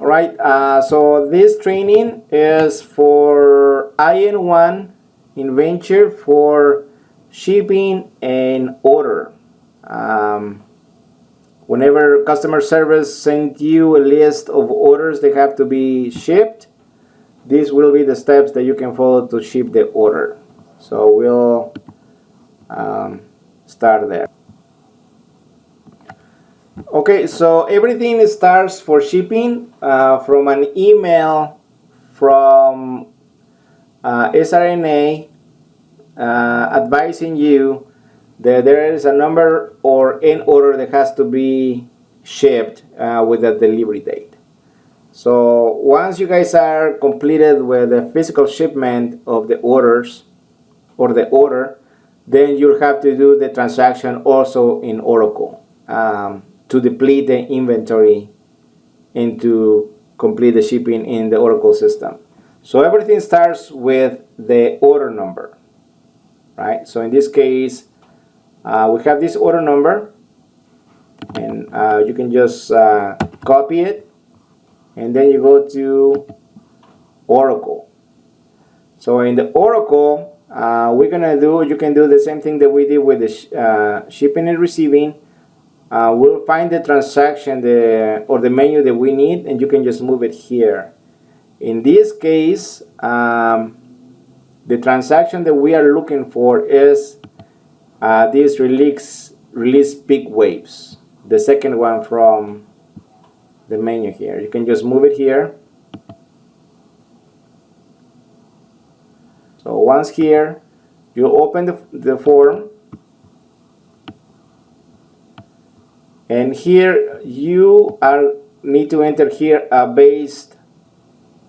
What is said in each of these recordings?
All right, so this training is for IN1 in venture for shipping and order. Whenever customer service sends you a list of orders that have to be shipped, these will be the steps that you can follow to ship the order. So we'll start there. Okay, so everything starts for shipping from an email from SRNA advising you that there is a number or an order that has to be shipped with a delivery date. So once you guys are completed with the physical shipment of the orders or the order, then you'll have to do the transaction also in Oracle to deplete the inventory and to complete the shipping in the Oracle system. So everything starts with the order number, right? So in this case, we have this order number, and you can just copy it, and then you go to Oracle. So in the Oracle, you can do the same thing that we did with the shipping and receiving. We'll find the transaction or the menu that we need, and you can just move it here. In this case, the transaction that we are looking for is this release peak waves, the second one from the menu here. You can just move it here. So once here, you open the form, and here you need to enter here based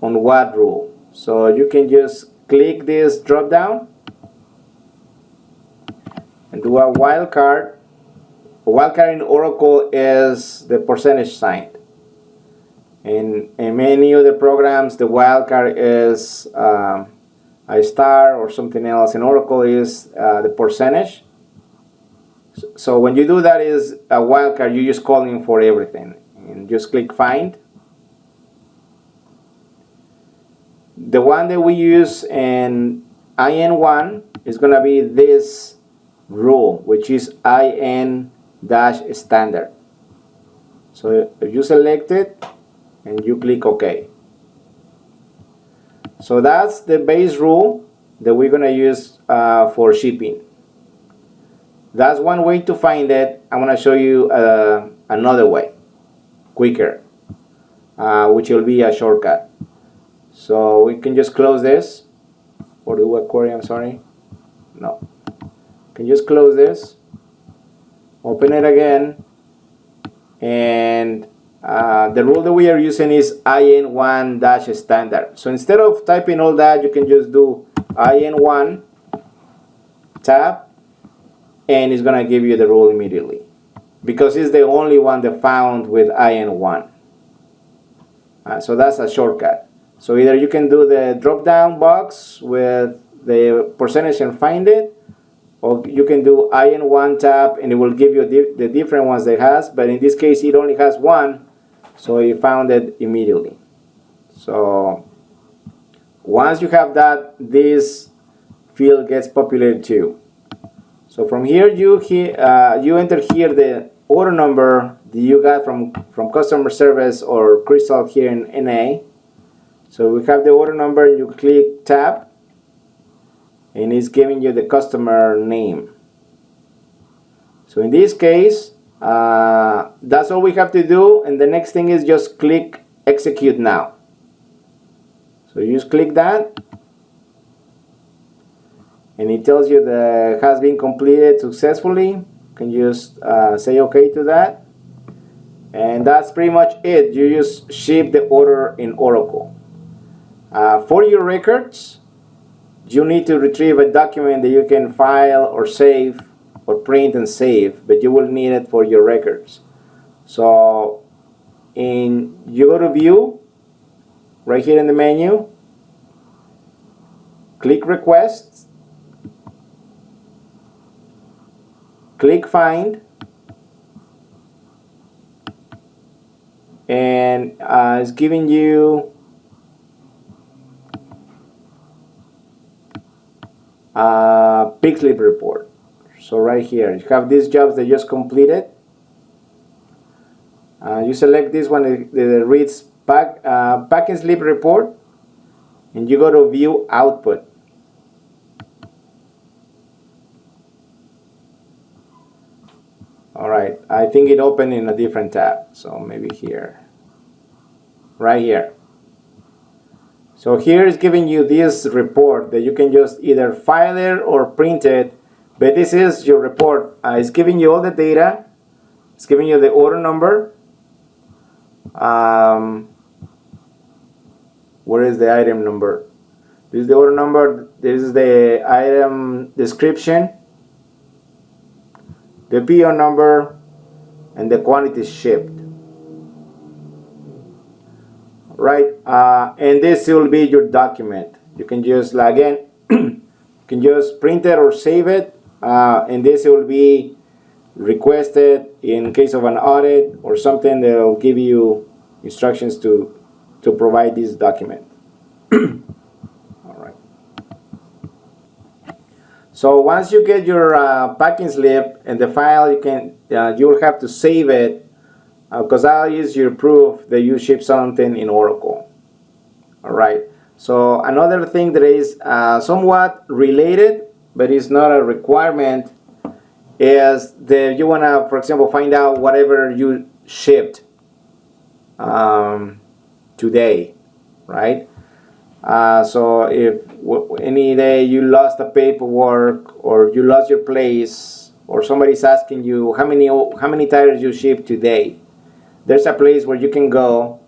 on what rule. So you can just click this drop down and do a wildcard. A wildcard in Oracle is the percentage sign. In many other programs, the wildcard is a star or something else. In Oracle is the percentage. So when you do that is a wildcard, you're just calling for everything. And just click find. The one that we use in IN1 is going to be this rule, which is IN-standard. So if you select it and you click OK. So that's the base rule that we're going to use for shipping. That's one way to find it. I'm going to show you another way, quicker, which will be a shortcut. So we can just close this, or do a query, I'm sorry. No. You can just close this, open it again, and the rule that we are using is IN1-standard. So instead of typing all that, you can just do IN1 tab, and it's going to give you the rule immediately, because it's the only one that found with IN1. So that's a shortcut. So either you can do the drop down box with the percentage and find it, or you can do IN1 tab and it will give you the different ones that it has, but in this case it only has one, so you found it immediately. So once you have that, this field gets populated too. So from here you enter here the order number that you got from customer service or Crystal here in NA. So we have the order number, you click tab, and it's giving you the customer name. So in this case, that's all we have to do, and the next thing is just click execute now. So you just click that, and it tells you that has been completed successfully. You can just say OK to that, and that's pretty much it. You just ship the order in Oracle. For your records, you need to retrieve a document that you can file or save or print and save, but you will need it for your records. So you go to view right here in the menu, click requests, click find, and it's giving you a peak slip report. So right here you have these jobs that just completed. You select this one that reads pack and slip report, and you go to view output. Alright, I think it opened in a different tab, so maybe here, right here. So here is giving you this report that you can just either file it or print it, but this is your report. It's giving you all the data, it's giving you the order number, where is the item number? This is the order number, this is the item description, the PO number, and the quantity shipped. Right, and this will be your document. You can just, again, you can just print it or save it, and this will be requested in case of an audit or something. They'll give you instructions to provide this document. All right. So once you get your packing slip and the file, you will have to save it, because I'll use your proof that you ship something in Oracle. All right. So another thing that is somewhat related, but it's not a requirement, is that you want to, for example, find out whatever you shipped today, right? So if any day you lost the paperwork or you lost your place, or somebody's asking you how many tires you shipped today, there's a place where you can go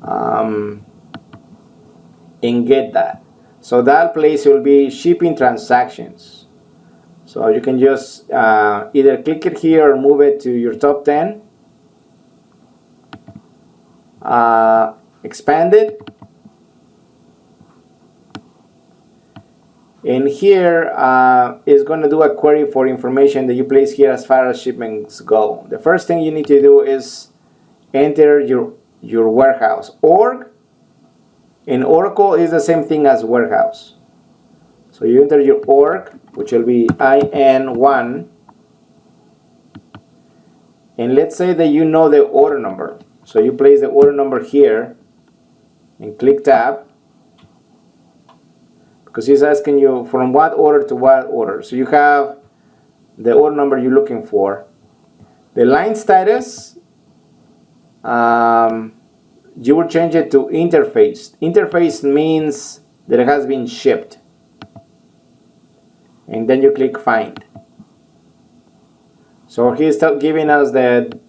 and get that. So that place will be shipping transactions. So you can just either click it here or move it to your top 10, expand it, and here is going to do a query for information that you place here as far as shipments go. The first thing you need to do is enter your warehouse. Org in Oracle is the same thing as warehouse. So you enter your org, which will be IN1, and let's say that you know the order number. So you place the order number here and click tab, because he's asking you from what order to what order. So you have the order number you're looking for. The line status, you will change it to interface. Interface means that it has been shipped. And then you click find. So he's still giving us the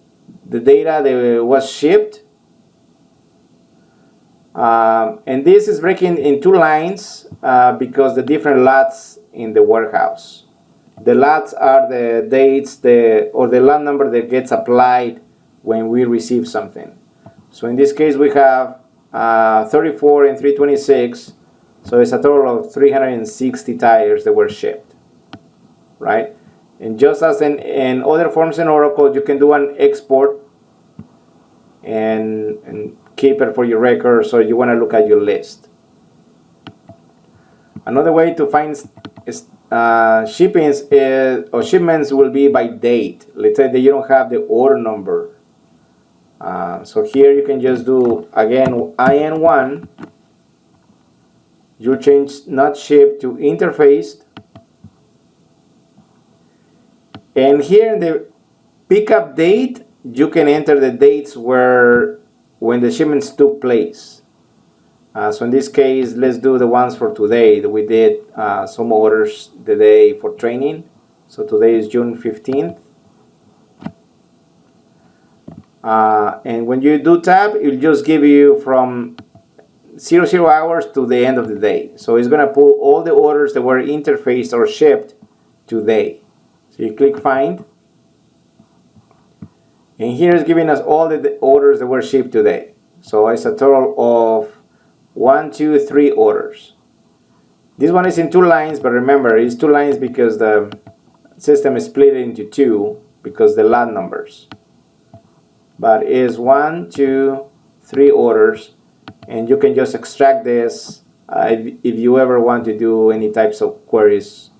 data that was shipped. And this is breaking in two lines because the different lots in the warehouse. The lots are the dates or the lot number that gets applied when we receive something. So in this case we have 34 and 326, so it's a total of 360 tires that were shipped, right? And just as in other forms in Oracle, you can do an export and keep it for your record, so you want to look at your list. Another way to find shipments will be by date. Let's say that you don't have the order number. So here you can just do, again, IN1. You change not shipped to interfaced. And here in the pickup date, you can enter the dates when the shipments took place. So in this case, let's do the ones for today. We did some orders the day for training. So today is June 15th. And when you do tab, it'll just give you from 00 hours to the end of the day. So it's going to pull all the orders that were interfaced or shipped today. So you click find. And here is giving us all the orders that were shipped today. So it's a total of 1, 2, 3 orders. This one is in 2 lines, but remember, it's 2 lines because the system is split into 2 because the lot numbers. but it's 1, 2, 3 orders, and you can just extract this if you ever want to do any types of queries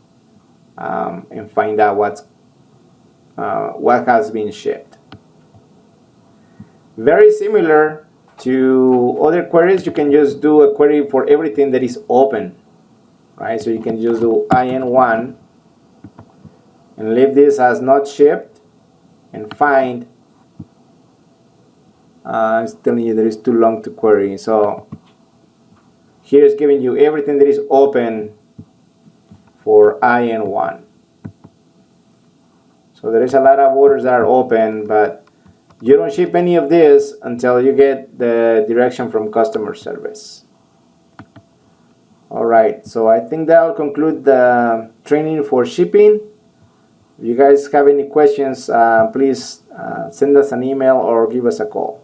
and find out what has been shipped. Very similar to other queries, you can just do a query for everything that is open, right? So you can just do IN1 and leave this as not shipped and find. It's telling you that it's too long to query. So here it's giving you everything that is open for IN1. So there is a lot of orders that are open, but you don't ship any of this until you get the direction from customer service. Alright, so I think that will conclude the training for shipping. If you guys have any questions, please send us an email or give us a call.